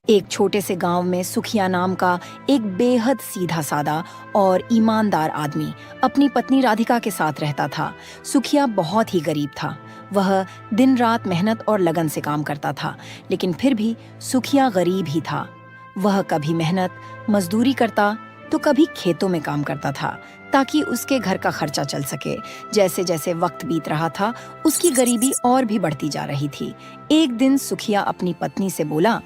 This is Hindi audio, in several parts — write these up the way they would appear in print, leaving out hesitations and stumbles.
एक छोटे से गांव में सुखिया नाम का एक बेहद सीधा सादा और ईमानदार आदमी अपनी पत्नी राधिका के साथ रहता था। सुखिया बहुत ही गरीब था। वह दिन रात मेहनत और लगन से काम करता था, लेकिन फिर भी सुखिया गरीब ही था। वह कभी मेहनत मजदूरी करता तो कभी खेतों में काम करता था ताकि उसके घर का खर्चा चल सके। जैसे जैसे वक्त बीत रहा था, उसकी गरीबी और भी बढ़ती जा रही थी। एक दिन सुखिया अपनी पत्नी से बोला,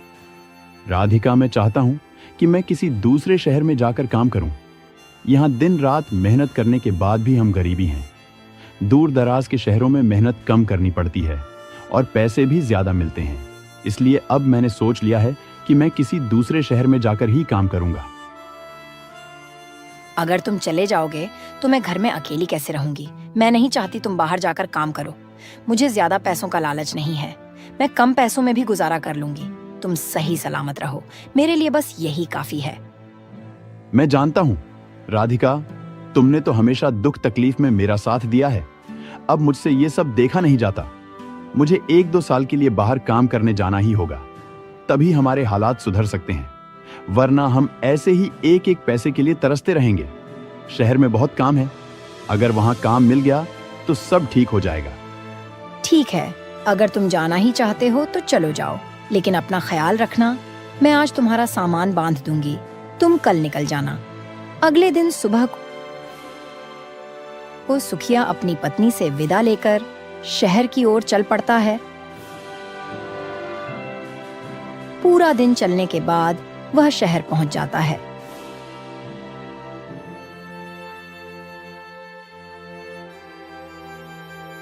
राधिका, मैं चाहता हूं कि मैं किसी दूसरे शहर में जाकर काम करूं। यहां दिन रात मेहनत करने के बाद भी हम गरीबी हैं। दूर दराज के शहरों में मेहनत कम करनी पड़ती है और पैसे भी ज्यादा मिलते हैं। इसलिए अब मैंने सोच लिया है कि मैं किसी दूसरे शहर में जाकर ही काम करूंगा। अगर तुम चले जाओगे तो मैं घर में अकेली कैसे रहूंगी। मैं नहीं चाहती तुम बाहर जाकर काम करो। मुझे ज्यादा पैसों का लालच नहीं है। मैं कम पैसों में भी गुजारा कर लूंगी। तुम सही सलामत रहो, मेरे लिए बस यही काफी है। मैं जानता हूं राधिका, तुमने तो हमेशा दुख तकलीफ में मेरा साथ दिया है। अब मुझसे ये सब देखा नहीं जाता। मुझे 1-2 साल के लिए बाहर काम करने जाना ही होगा, तभी हमारे हालात सुधर सकते हैं। वरना हम ऐसे ही एक एक पैसे के लिए तरसते रहेंगे। शहर में बहुत काम है, अगर वहां काम मिल गया तो सब ठीक हो जाएगा। ठीक है, अगर तुम जाना ही चाहते हो तो चलो जाओ, लेकिन अपना ख्याल रखना। मैं आज तुम्हारा सामान बांध दूंगी, तुम कल निकल जाना। अगले दिन सुबह को सुखिया अपनी पत्नी से विदा लेकर शहर की ओर चल पड़ता है। पूरा दिन चलने के बाद वह शहर पहुंच जाता है।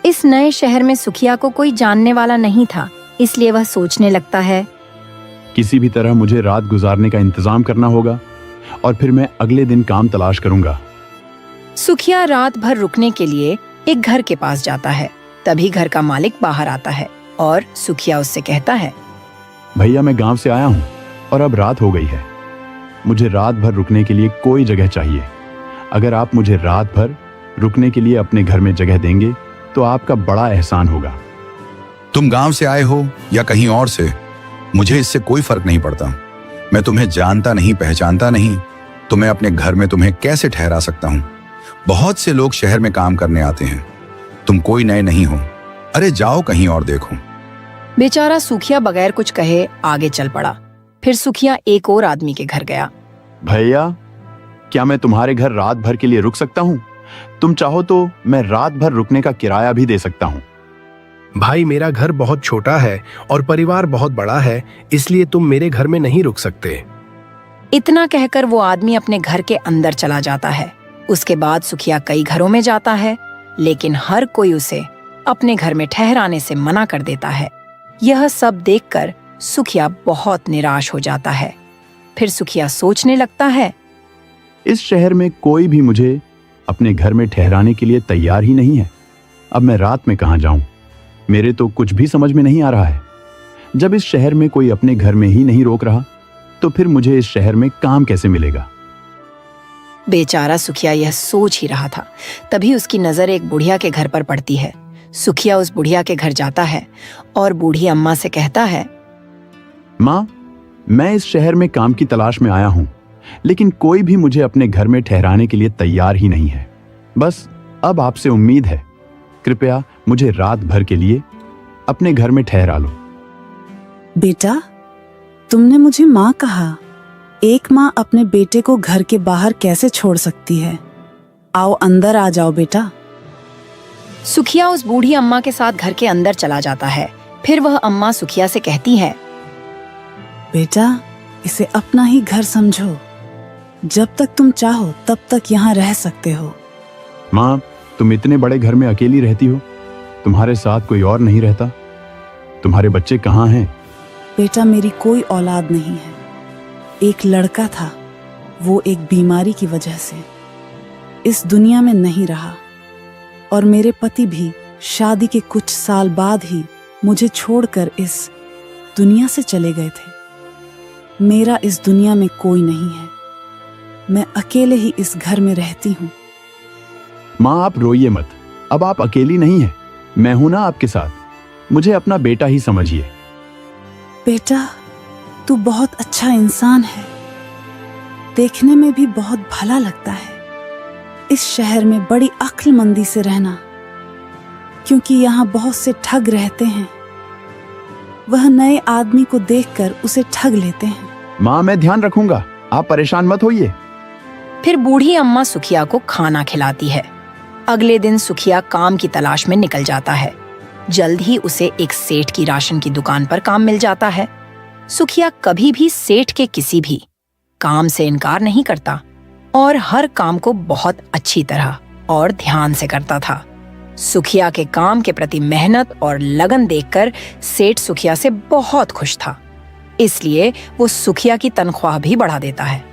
इस नए शहर में सुखिया को कोई जानने वाला नहीं था, इसलिए वह सोचने लगता है, किसी भी तरह मुझे रात गुजारने का इंतजाम करना होगा और फिर मैं अगले दिन काम तलाश करूंगा। सुखिया रात भर रुकने के लिए एक घर के पास जाता है। तभी घर का मालिक बाहर आता है और सुखिया उससे कहता है, भैया, मैं गांव से आया हूं और अब रात हो गई है। मुझे रात भर रुकने के लिए कोई जगह चाहिए। अगर आप मुझे रात भर रुकने के लिए अपने घर में जगह देंगे तो आपका बड़ा एहसान होगा। तुम गांव से आए हो या कहीं और से, मुझे इससे कोई फर्क नहीं पड़ता। मैं तुम्हें जानता नहीं, पहचानता नहीं, तो मैं अपने घर में तुम्हें कैसे ठहरा सकता हूं? बहुत से लोग शहर में काम करने आते हैं, तुम कोई नए नहीं हो। अरे जाओ कहीं और देखो। बेचारा सुखिया बगैर कुछ कहे आगे चल पड़ा। फिर सुखिया एक और आदमी के घर गया। भैया, क्या मैं तुम्हारे घर रात भर के लिए रुक सकता हूँ? तुम चाहो तो मैं रात भर रुकने का किराया भी दे सकता हूँ। भाई, मेरा घर बहुत छोटा है और परिवार बहुत बड़ा है, इसलिए तुम मेरे घर में नहीं रुक सकते। इतना कहकर वो आदमी अपने घर के अंदर चला जाता है। उसके बाद सुखिया कई घरों में जाता है, लेकिन हर कोई उसे अपने घर में ठहराने से मना कर देता है। यह सब देखकर सुखिया बहुत निराश हो जाता है। फिर सुखिया सोचने लगता है, इस शहर में कोई भी मुझे अपने घर में ठहराने के लिए तैयार ही नहीं है। अब मैं रात में कहां जाऊं? मेरे तो कुछ भी समझ में नहीं आ रहा है। जब इस शहर में कोई अपने घर में ही नहीं रोक रहा, तो फिर मुझे इस शहर में काम कैसे मिलेगा? बेचारा सुखिया यह सोच ही रहा था, तभी उसकी नजर एक बुढ़िया के घर पर पड़ती है। सुखिया उस बुढ़िया के घर जाता है और बूढ़ी अम्मा से कहता है, माँ, मैं इस शहर में काम की तलाश में आया हूं, लेकिन कोई भी मुझे अपने घर में ठहराने के लिए तैयार ही नहीं है। बस अब आपसे उम्मीद है, कृपया मुझे रात भर के लिए अपने घर में ठहरा लो। बेटा, तुमने मुझे माँ कहा। एक माँ अपने बेटे को घर के बाहर कैसे छोड़ सकती है? आओ अंदर आ जाओ बेटा। सुखिया उस बूढ़ी अम्मा के साथ घर के अंदर चला जाता है। फिर वह अम्मा सुखिया से कहती है, बेटा, इसे अपना ही घर समझो। जब तक तुम चाहो तब तक यहाँ रह सकते हो। माँ, तुम इतने बड़े घर में अकेली रहती हो, तुम्हारे साथ कोई और नहीं रहता? तुम्हारे बच्चे कहाँ हैं? बेटा, मेरी कोई औलाद नहीं है। एक लड़का था, वो एक बीमारी की वजह से इस दुनिया में नहीं रहा, और मेरे पति भी शादी के कुछ साल बाद ही मुझे छोड़कर इस दुनिया से चले गए थे। मेरा इस दुनिया में कोई नहीं है। मैं अकेले ही इस घर में रहती हूँ। माँ, आप रोइए मत। अब आप अकेली नहीं हैं, मैं हूं ना आपके साथ। मुझे अपना बेटा ही समझिए। बेटा, तू बहुत अच्छा इंसान है, देखने में भी बहुत भला लगता है। इस शहर में बड़ी अक्लमंदी से रहना, क्योंकि यहाँ बहुत से ठग रहते हैं। वह नए आदमी को देखकर उसे ठग लेते हैं। माँ, मैं ध्यान रखूंगा, आप परेशान मत होइए। फिर बूढ़ी अम्मा सुखिया को खाना खिलाती है। अगले दिन सुखिया काम की तलाश में निकल जाता है। जल्द ही उसे एक सेठ की राशन की दुकान पर काम मिल जाता है। सुखिया कभी भी सेठ के किसी भी काम से इनकार नहीं करता और हर काम को बहुत अच्छी तरह और ध्यान से करता था। सुखिया के काम के प्रति मेहनत और लगन देखकर सेठ सुखिया से बहुत खुश था, इसलिए वो सुखिया की तनख्वाह भी बढ़ा देता है।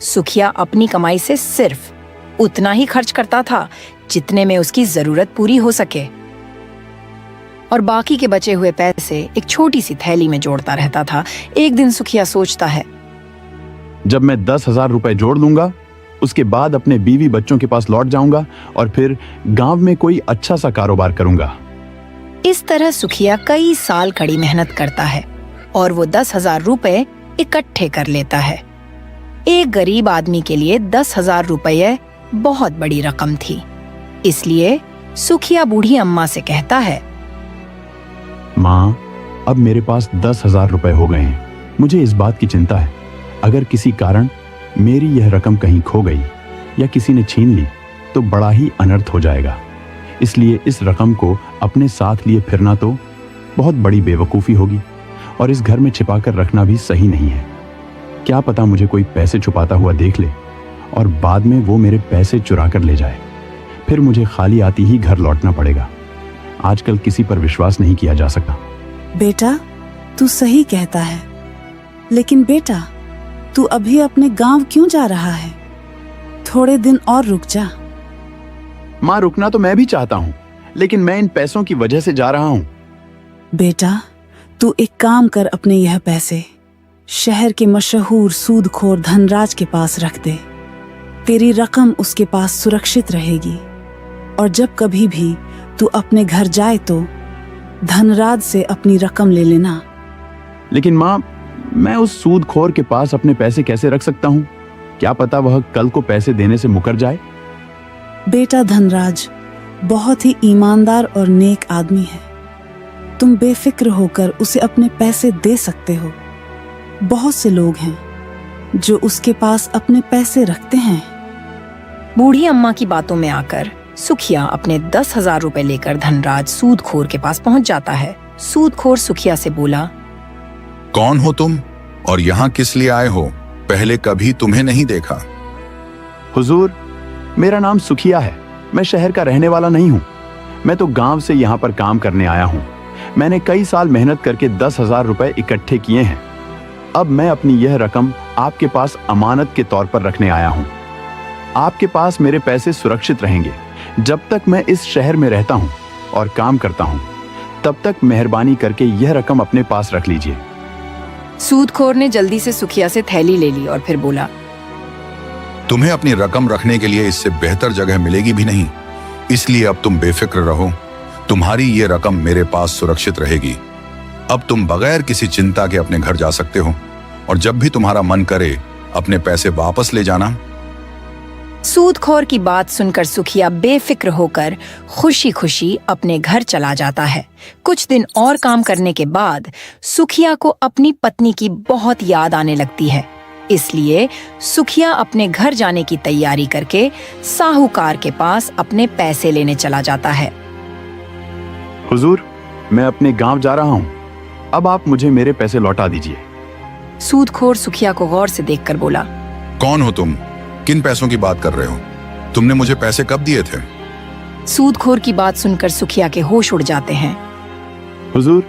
सुखिया अपनी कमाई से सिर्फ उतना ही खर्च करता था जितने में उसकी जरूरत पूरी हो सके, और बाकी के बचे हुए पैसे एक छोटी सी थैली में जोड़ता रहता था। एक दिन सुखिया सोचता है, जब मैं 10,000 रुपए जोड़ लूंगा, उसके बाद अपने बीवी बच्चों के पास लौट जाऊंगा और फिर गांव में कोई अच्छा सा कारोबार करूंगा। इस तरह सुखिया कई साल कड़ी मेहनत करता है और वो 10,000 रुपए इकट्ठे कर लेता है। एक गरीब आदमी के लिए 10,000 रुपये बहुत बड़ी रकम थी, इसलिए सुखिया बूढ़ी अम्मा से कहता है, माँ, अब मेरे पास 10,000 रुपए हो गए हैं। मुझे इस बात की चिंता है, अगर किसी कारण मेरी यह रकम कहीं खो गई या किसी ने छीन ली तो बड़ा ही अनर्थ हो जाएगा। इसलिए इस रकम को अपने साथ लिए फिरना तो बहुत बड़ी बेवकूफ़ी होगी और इस घर में छिपा कर रखना भी सही नहीं है। क्या पता मुझे कोई पैसे छुपाता हुआ देख ले और बाद में वो मेरे पैसे चुरा कर ले जाए, फिर मुझे खाली आती ही घर लौटना पड़ेगा। आजकल किसी पर विश्वास नहीं किया जा सकता। बेटा, तू सही कहता है, लेकिन बेटा तू अभी अपने गांव क्यों जा रहा है? थोड़े दिन और रुक जा। माँ, रुकना तो मैं भी चाहता हूँ, लेकिन मैं इन पैसों की वजह से जा रहा हूँ। बेटा, तू एक काम कर, अपने यह पैसे शहर के मशहूर सूदखोर धनराज के पास रख दे। तेरी रकम उसके पास सुरक्षित रहेगी और जब कभी भी तू अपने घर जाए तो धनराज से अपनी रकम ले लेना। लेकिन माँ, मैं उस सूदखोर के पास अपने पैसे कैसे रख सकता हूँ? क्या पता वह कल को पैसे देने से मुकर जाए। बेटा, धनराज बहुत ही ईमानदार और नेक आदमी है। तुम बेफिक्र होकर उसे अपने पैसे दे सकते हो। बहुत से लोग हैं जो उसके पास अपने पैसे रखते हैं। बूढ़ी अम्मा की बातों में आकर सुखिया अपने 10,000 रुपए लेकर धनराज सूदखोर के पास पहुंच जाता है। सूदखोर सुखिया से बोला, कौन हो तुम और यहाँ किस लिए आए हो? पहले कभी तुम्हें नहीं देखा। हुजूर, मेरा नाम सुखिया है। मैं शहर का रहने वाला नहीं हूँ। मैं तो गांव से यहाँ पर काम करने आया हूँ। मैंने कई साल मेहनत करके 10,000 रुपए इकट्ठे किए हैं। अब मैं अपनी यह रकम आपके पास अमानत के तौर पर रखने आया हूँ। आपके पास मेरे पैसे सुरक्षित रहेंगे जब तक मैं इस शहर में रहता हूँ और काम करता हूँ। तब तक मेहरबानी करके यह रकम अपने पास रख लीजिए। सूदखोर ने जल्दी से सुखिया से थैली ले ली और फिर बोला, तुम्हें अपनी रकम रखने के लिए इससे बेहतर जगह मिलेगी भी नहीं, इसलिए अब तुम बेफिक्र रहो। तुम्हारी ये रकम मेरे पास सुरक्षित रहेगी। अब तुम बगैर किसी चिंता के अपने घर जा सकते हो और जब भी तुम्हारा मन करे अपने पैसे वापस ले जाना। सूदखोर की बात सुनकर सुखिया बेफिक्र होकर खुशी खुशी अपने घर चला जाता है। कुछ दिन और काम करने के बाद सुखिया को अपनी पत्नी की बहुत याद आने लगती है, इसलिए सुखिया अपने घर जाने की तैयारी करके साहूकार के पास अपने पैसे लेने चला जाता है। हुजूर, मैं अपने गांव जा रहा हूँ। अब आप मुझे मेरे पैसे लौटा दीजिए। सूदखोर सुखिया को गौर से देखकर बोला, कौन हो तुम? किन पैसों की बात कर रहे हो? तुमने मुझे पैसे कब दिए थे? सूदखोर की बात सुनकर सुखिया के होश उड़ जाते हैं। हुजूर,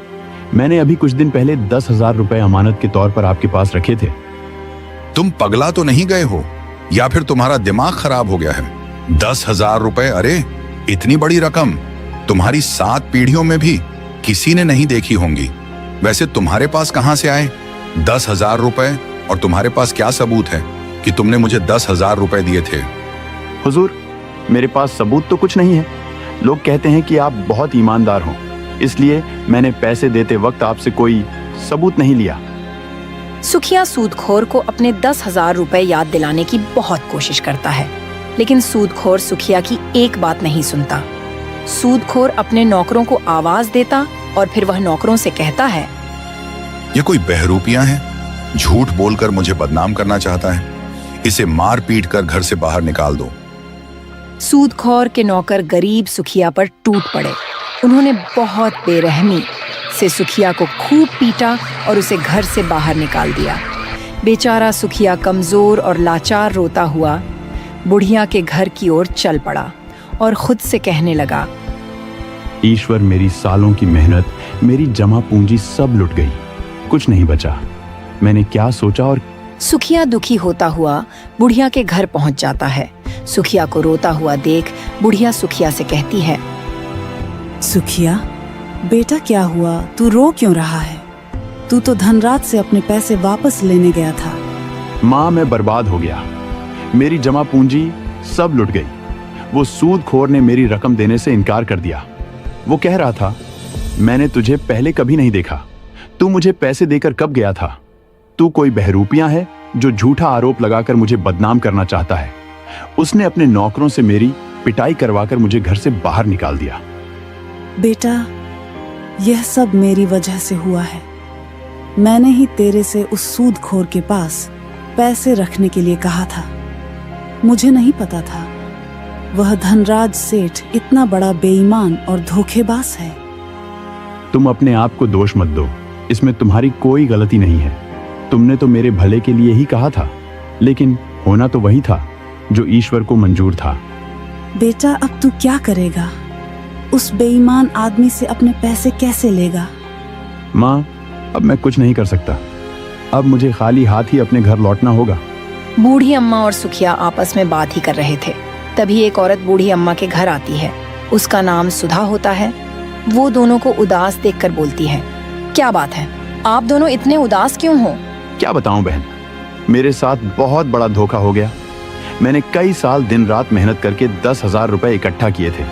मैंने अभी कुछ दिन पहले 10,000 रुपए अमानत के तौर पर आपके पास रखे थे। तुम पगला तो नहीं गए हो या फिर तुम्हारा दिमाग खराब हो गया है? 10,000 रुपए, अरे इतनी बड़ी रकम तुम्हारी 7 पीढ़ियों में भी किसी ने नहीं देखी होंगी। वैसे तुम्हारे पास कहां से आए 10,000 रुपए और तुम्हारे पास क्या सबूत है कि तुमने मुझे 10,000 रुपए दिए थे? हुजूर, मेरे पास सबूत तो कुछ नहीं है। लोग कहते हैं कि आप बहुत ईमानदार हो, इसलिए मैंने पैसे देते वक्त आपसे कोई सबूत नहीं लिया। सुखिया सूदखोर को अपने 10,000 रुपए याद दिलाने की बहुत कोशिश करता है, लेकिन सूदखोर सुखिया की एक बात नहीं सुनता। सूदखोर अपने नौकरों को आवाज देता और फिर वह नौकरों से कहता है, ये कोई बहरूपियां है, झूठ बोलकर मुझे बदनाम करना चाहता है। इसे मार पीट कर घर से बाहर निकाल दो। सूदखोर के नौकर गरीब सुखिया पर टूट पड़े। उन्होंने बहुत बेरहमी से सुखिया को खूब पीटा और उसे घर से बाहर निकाल दिया। बेचारा सुखिया कमजोर और लाचार रोता हुआ बुढ़िया के घर की ओर चल पड़ा और खुद से कहने लगा, ईश्वर, मेरी सालों की मेहनत, मेरी जमा पूंजी सब लुट गई, कुछ नहीं बचा। मैंने क्या सोचा। और सुखिया दुखी होता हुआ बुढ़िया के घर पहुंच जाता है। सुखिया को रोता हुआ देख बुढ़िया सुखिया से कहती है, सुखिया, बेटा क्या हुआ? तू रो क्यों रहा है? तू तो धनराज से अपने पैसे वापस लेने गया था। माँ, मैं बर्बाद हो गया। मेरी जमा पूंजी सब लुट गई। वो सूदखोर ने मेरी रकम देने से इनकार कर दिया। वो कह रहा था, मैंने तुझे पहले कभी नहीं देखा, तू मुझे पैसे देकर कब गया था? तू कोई बहरूपियां है जो झूठा आरोप लगाकर मुझे बदनाम करना चाहता है। उसने अपने नौकरों से मेरी पिटाई करवाकर मुझे घर से बाहर निकाल दिया। बेटा, यह सब मेरी वजह से हुआ है। मैंने ही तेरे से उस सूदखोर के पास पैसे रखने के लिए कहा था। मुझे नहीं पता था वह धनराज सेठ इतना बड़ा बेईमान और धोखेबाज है। तुम अपने आप को दोष मत दो, इसमें तुम्हारी कोई गलती नहीं है। तुमने तो मेरे भले के लिए ही कहा था, लेकिन होना तो वही था जो ईश्वर को मंजूर था। बेटा, अब तू क्या करेगा? उस बेईमान आदमी से अपने पैसे कैसे लेगा? माँ, अब मैं कुछ नहीं कर सकता। अब मुझे खाली हाथ ही अपने घर लौटना होगा। बूढ़ी अम्मा और सुखिया आपस में बात ही कर रहे थे। तभी एक औरत बूढ़ी अम्मा के घर आती है। उसका नाम सुधा होता है। वो दोनों को उदास देखकर बोलती है, क्या बात है, आप दोनों इतने उदास क्यों हो? क्या बताऊं बहन, मेरे साथ बहुत बड़ा धोखा हो गया। मैंने कई साल दिन रात मेहनत करके 10,000 रुपए इकट्ठा किए थे।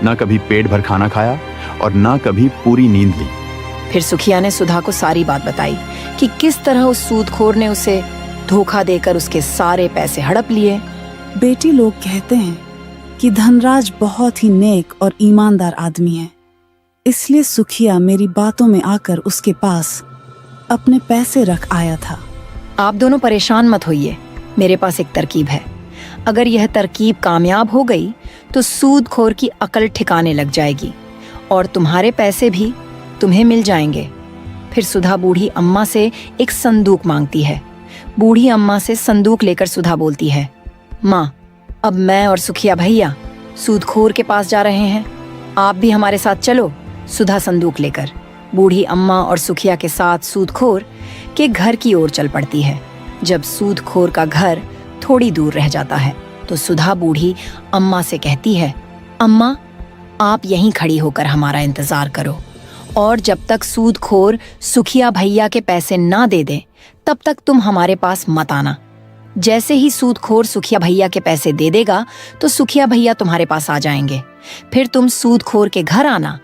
ना कभी पेट भर खाना खाया और ना कभी पूरी नींद ली। फिर सुखिया ने सुधा को सारी बात बताई कि किस तरह उस सूदखोर ने उसे धोखा देकर उसके सारे पैसे हड़प लिए। बेटी, लोग कहते हैं कि धनराज बहुत ही नेक और ईमानदार आदमी है, इसलिए सुखिया मेरी बातों में आकर उसके पास अपने पैसे रख आया था। आप दोनों परेशान मत होइए, मेरे पास एक तरकीब है। अगर यह तरकीब कामयाब हो गई तो सूदखोर की अकल ठिकाने लग जाएगी और तुम्हारे पैसे भी तुम्हें मिल जाएंगे। फिर सुधा बूढ़ी अम्मा से एक संदूक मांगती है। बूढ़ी अम्मा से संदूक लेकर सुधा बोलती है, माँ, अब मैं और सुखिया भैया सूदखोर के पास जा रहे हैं, आप भी हमारे साथ चलो। सुधा संदूक लेकर बूढ़ी अम्मा और सुखिया के साथ सूदखोर के घर की ओर चल पड़ती है। जब सूदखोर का घर थोड़ी दूर रह जाता है तो सुधा बूढ़ी अम्मा से कहती है, अम्मा, आप यहीं खड़ी होकर हमारा इंतजार करो और जब तक सूदखोर सुखिया भैया के पैसे ना दे दे तब तक तुम हमारे पास मत आना। जैसे ही सूदखोर सुखिया भैया के पैसे दे देगा तो सुखिया भैया तुम्हारे पास आ जाएंगे। फिर तुम सूदखोर के घर आना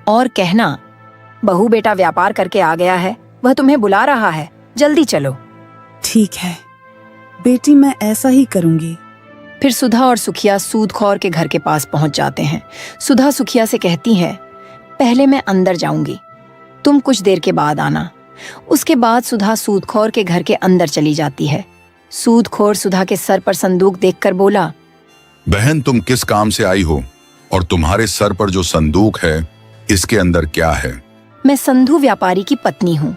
और कहना, बहू बेटा व्यापार करके आ गया है, वह तुम्हें बुला रहा है, जल्दी चलो। ठीक है बेटी, मैं ऐसा ही करूंगी। फिर सुधा और सुखिया सूदखोर के घर के पास पहुंच जाते हैं। सुधा सुखिया से कहती है, पहले मैं अंदर जाऊंगी, तुम कुछ देर के बाद आना। उसके बाद सुधा सूदखोर के घर के अंदर चली जाती है। सूदखोर सुधा के सर पर संदूक देखकर बोला, बहन, तुम किस काम से आई हो और तुम्हारे सर पर जो संदूक है इसके अंदर क्या है? मैं संधू व्यापारी की पत्नी हूँ।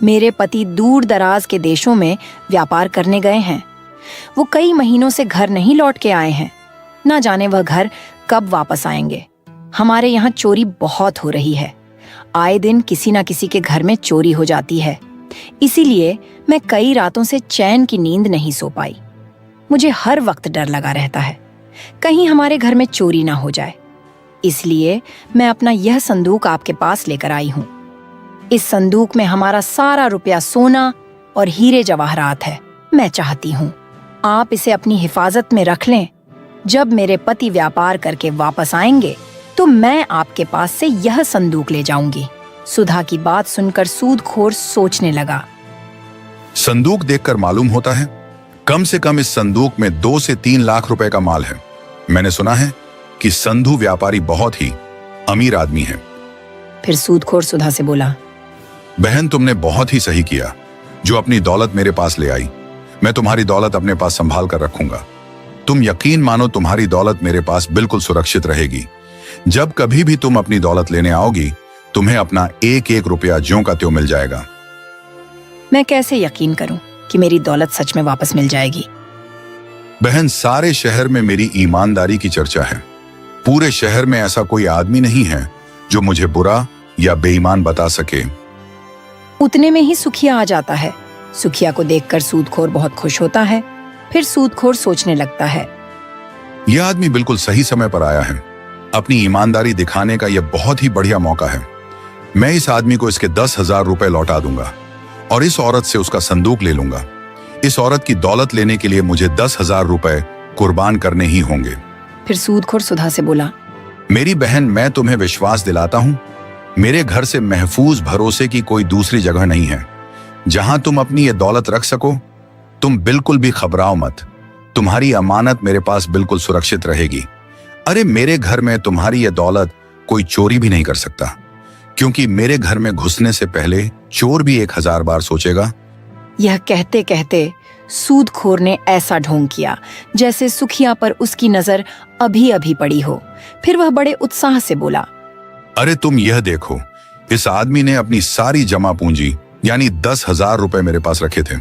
मेरे पति दूर दराज के देशों में व्यापार करने गए हैं। वो कई महीनों से घर नहीं लौट के आए हैं। ना जाने वह घर कब वापस आएंगे। हमारे यहाँ चोरी बहुत हो रही है। आए दिन किसी न किसी के घर में चोरी हो जाती है। इसीलिए मैं कई रातों से चैन की नींद नहीं सो पाई। मुझे हर वक्त डर लगा रहता है, कहीं हमारे घर में चोरी ना हो जाए। इसलिए मैं अपना यह संदूक आपके पास लेकर आई हूँ। इस संदूक में हमारा सारा रुपया सोना और हीरे जवाहरात है। मैं चाहती हूँ आप इसे अपनी हिफाजत में रख लें। जब मेरे पति व्यापार करके वापस आएंगे तो मैं आपके पास से यह संदूक ले जाऊंगी। सुधा की बात सुनकर सूदखोर सोचने लगा। संदूक देखकर मालूम होता है कम से कम इस संदूक में 2 से 3 लाख रुपए का माल है। मैंने सुना है कि संधू व्यापारी बहुत ही अमीर आदमी है। फिर सूदखोर सुधा से बोला, बहन, तुमने बहुत ही सही किया जो अपनी दौलत मेरे पास ले आई। मैं तुम्हारी दौलत अपने पास संभाल कर रखूंगा। तुम यकीन मानो तुम्हारी दौलत मेरे पास बिल्कुल सुरक्षित रहेगी। जब कभी भी तुम अपनी दौलत लेने आओगी तुम्हें अपना 1-1 रुपया ज्यों का त्यों मिल जाएगा। मैं कैसे यकीन करूं कि मेरी दौलत सच में वापस मिल जाएगी? बहन, सारे शहर में मेरी ईमानदारी की चर्चा है। पूरे शहर में ऐसा कोई आदमी नहीं है जो मुझे बुरा या बेईमान बता सके। उतने में ही सुखिया आ जाता है। सुखिया को देखकर सूदखोर बहुत खुश होता है। फिर सूदखोर सोचने लगता है, यह आदमी बिल्कुल सही समय पर आया है। अपनी ईमानदारी दिखाने का यह बहुत ही बढ़िया मौका है। मैं इस आदमी को इसके 10,000 रुपए लौटा दूंगा और इस औरत से उसका संदूक ले लूंगा। इस औरत की दौलत लेने के लिए मुझे 10,000 रुपए कुर्बान करने ही होंगे। फिर सूदखोर सुधा से बोला, मेरी बहन, मैं तुम्हें विश्वास दिलाता हूं मेरे घर से महफूज भरोसे की कोई दूसरी जगह नहीं है जहां तुम अपनी ये दौलत रख सको। तुम बिल्कुल भी घबराओ मत। तुम्हारी अमानत मेरे पास बिल्कुल सुरक्षित रहेगी। अरे, मेरे घर में तुम्हारी ये दौलत कोई चोरी भी नहीं कर सकता, क्योंकि मेरे घर में घुसने से पहले चोर भी 1000 बार सोचेगा। यह कहते कहते सूदखोर ने ऐसा ढोंग किया जैसे सुखिया पर उसकी नजर अभी अभी पड़ी हो। फिर वह बड़े उत्साह से बोला, अरे तुम यह देखो, इस आदमी ने अपनी सारी जमा पूंजी यानी 10,000 रुपए मेरे पास रखे थे।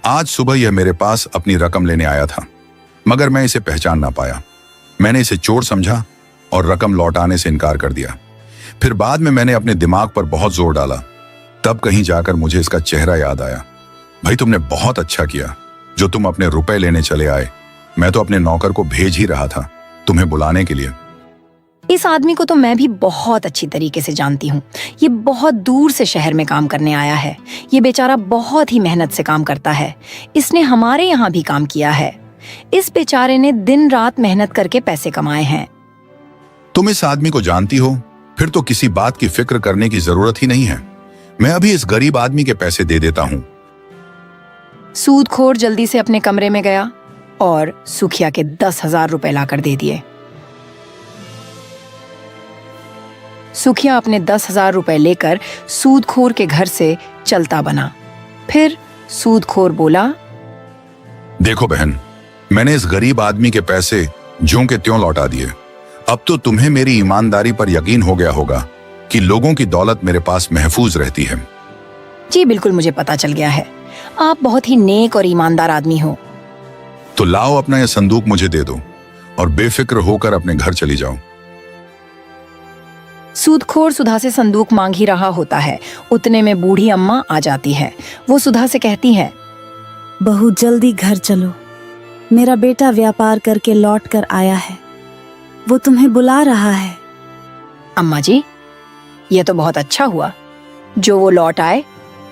आज सुबह यह मेरे पास अपनी रकम लेने आया था, मगर मैं इसे पहचान ना पाया। मैंने इसे चोर समझा और रकम लौटाने से इनकार कर दिया। फिर बाद में मैंने अपने दिमाग पर बहुत जोर डाला, तब कहीं जाकर मुझे इसका चेहरा याद आया। भाई, तुमने बहुत अच्छा किया जो तुम अपने रुपए लेने चले आए। मैं तो अपने नौकर को भेज ही रहा था तुम्हें बुलाने के लिए। इस आदमी को तो मैं भी बहुत अच्छी तरीके से जानती हूँ। ये बहुत दूर से शहर में काम करने आया है। ये बेचारा बहुत ही मेहनत से काम करता है। इसने हमारे यहाँ भी काम किया है। इस बेचारे ने दिन रात मेहनत करके पैसे कमाए हैं। तुम इस आदमी को जानती हो, फिर तो किसी बात की फिक्र करने की जरूरत ही नहीं है। मैं अभी इस गरीब आदमी के पैसे दे देता हूँ। सूदखोर जल्दी से अपने कमरे में गया और सुखिया के 10,000 रुपए लाकर दे दिए। सुखिया अपने 10,000 रुपए लेकर सूदखोर के घर से चलता बना। फिर सूदखोर बोला, देखो बहन, मैंने इस गरीब आदमी के पैसे ज्यों के त्यों लौटा दिए। अब तो तुम्हें मेरी ईमानदारी पर यकीन हो गया होगा कि लोगों की दौलत मेरे पास महफूज रहती है। जी बिल्कुल, मुझे पता चल गया है। आप बहुत ही नेक और ईमानदार आदमी हो। तो लाओ, अपना यह संदूक मुझे दे दो और बेफिक्र होकर अपने घर चली जाओ। सूदखोर सुधा से संदूक मांग ही रहा होता है। उतने में बूढ़ी अम्मा आ जाती है। वो सुधा से कहती है, बहू, जल्दी घर चलो। मेरा बेटा व्यापार करके लौट कर आया है। वो तुम्हें बुला रहा है। अम्मा जी, यह तो बहुत अच्छा हुआ जो वो लौट आए।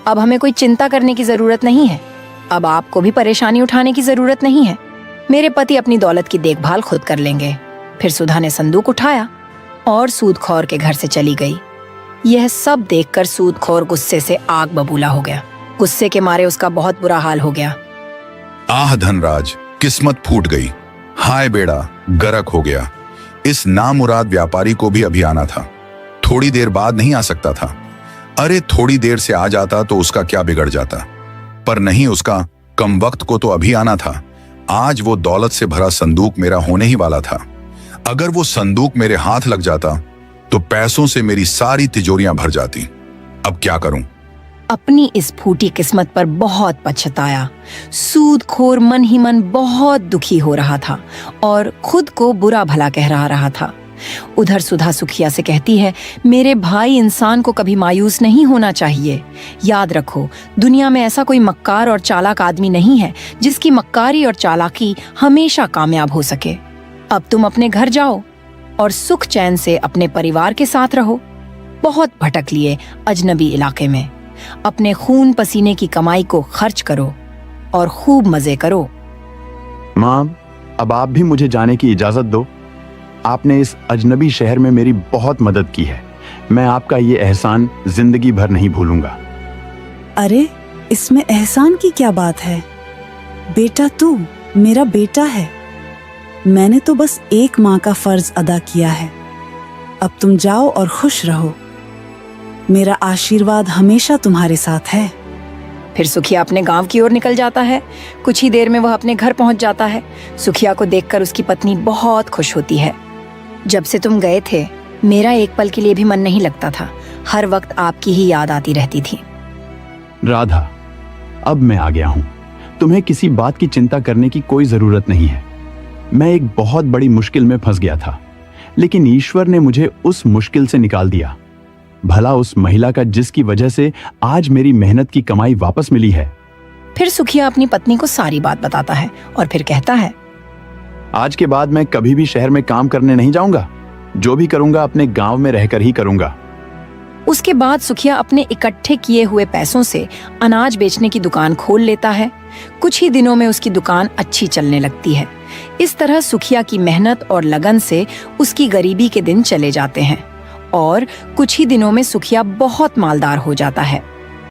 अब हमें कोई चिंता करने की जरूरत नहीं है। अब आपको भी परेशानी उठाने की जरूरत नहीं है। मेरे पति अपनी दौलत की देखभाल खुद कर लेंगे। फिर सुधा ने संदूक उठाया और सूदखोर के घर से चली गई। यह सब देखकर सूदखोर गुस्से से आग बबूला हो गया। गुस्से के मारे उसका बहुत बुरा हाल हो गया। आह धनराज, किस्मत फूट गई। हाय बेड़ा, गरक हो गया। इस नामुराद व्यापारी को भी अभी आना था। थोड़ी देर बाद नहीं आ सकता था। अरे थोड़ी देर से आ जाता तो उसका क्या बिगड़ जाता, पर नहीं, उसका कम वक्त को तो अभी आना था। आज वो दौलत से भरा संदूक मेरा होने ही वाला था। अगर वो संदूक मेरे हाथ लग जाता तो पैसों से मेरी सारी तिजोरियां भर जाती। अब क्या करूं? अपनी इस फूटी किस्मत पर बहुत पछताया। सूदखोर मन ही मन बहुत दुखी हो रहा था और खुद को बुरा भला कह रहा था। उधर सुधा सुखिया से कहती है, मेरे भाई, इंसान को कभी मायूस नहीं होना चाहिए। याद रखो, दुनिया में ऐसा कोई मक्कार और चालाक आदमी नहीं है जिसकी मक्कारी और चालाकी हमेशा कामयाब हो सके। अब तुम अपने घर जाओ और सुख चैन से अपने परिवार के साथ रहो। बहुत भटक लिए अजनबी इलाके में। अपने खून पसीने की कमाई को खर्च करो और खूब मजे करो। माँ, अब आप भी मुझे जाने की इजाजत दो। आपने इस अजनबी शहर में मेरी बहुत मदद की है। मैं आपका ये एहसान जिंदगी भर नहीं भूलूंगा। अरे, इसमें एहसान की क्या बात है? बेटा तू मेरा बेटा है। मैंने तो बस एक माँ का फर्ज अदा किया है। अब तुम जाओ और खुश रहो। मेरा आशीर्वाद हमेशा तुम्हारे साथ है। फिर सुखिया अपने गांव की ओर निकल जाता है। कुछ ही देर में वह अपने घर पहुंच जाता है। सुखिया को देखकर उसकी पत्नी बहुत खुश होती है। जब से तुम गए थे, मेरा एक पल के लिए भी मन नहीं लगता था। हर वक्त आपकी ही याद आती रहती थी। राधा, अब मैं आ गया हूं। तुम्हें किसी बात की चिंता करने की कोई जरूरत नहीं है। मैं एक बहुत बड़ी मुश्किल में फंस गया था, लेकिन ईश्वर ने मुझे उस मुश्किल से निकाल दिया। भला उस महिला का जिसकी वजह से आज मेरी मेहनत की कमाई वापस मिली है। फिर सुखिया अपनी पत्नी को सारी बात बताता है और फिर कहता है, आज के बाद मैं कभी भी शहर में काम करने नहीं जाऊंगा। जो भी करूंगा अपने गांव में रहकर ही करूंगा। उसके बाद सुखिया अपने इकट्ठे किए हुए पैसों से अनाज बेचने की दुकान खोल लेता है। कुछ ही दिनों में उसकी दुकान अच्छी चलने लगती है। इस तरह सुखिया की मेहनत और लगन से उसकी गरीबी के दिन चले जाते हैं और कुछ ही दिनों में सुखिया बहुत मालदार हो जाता है।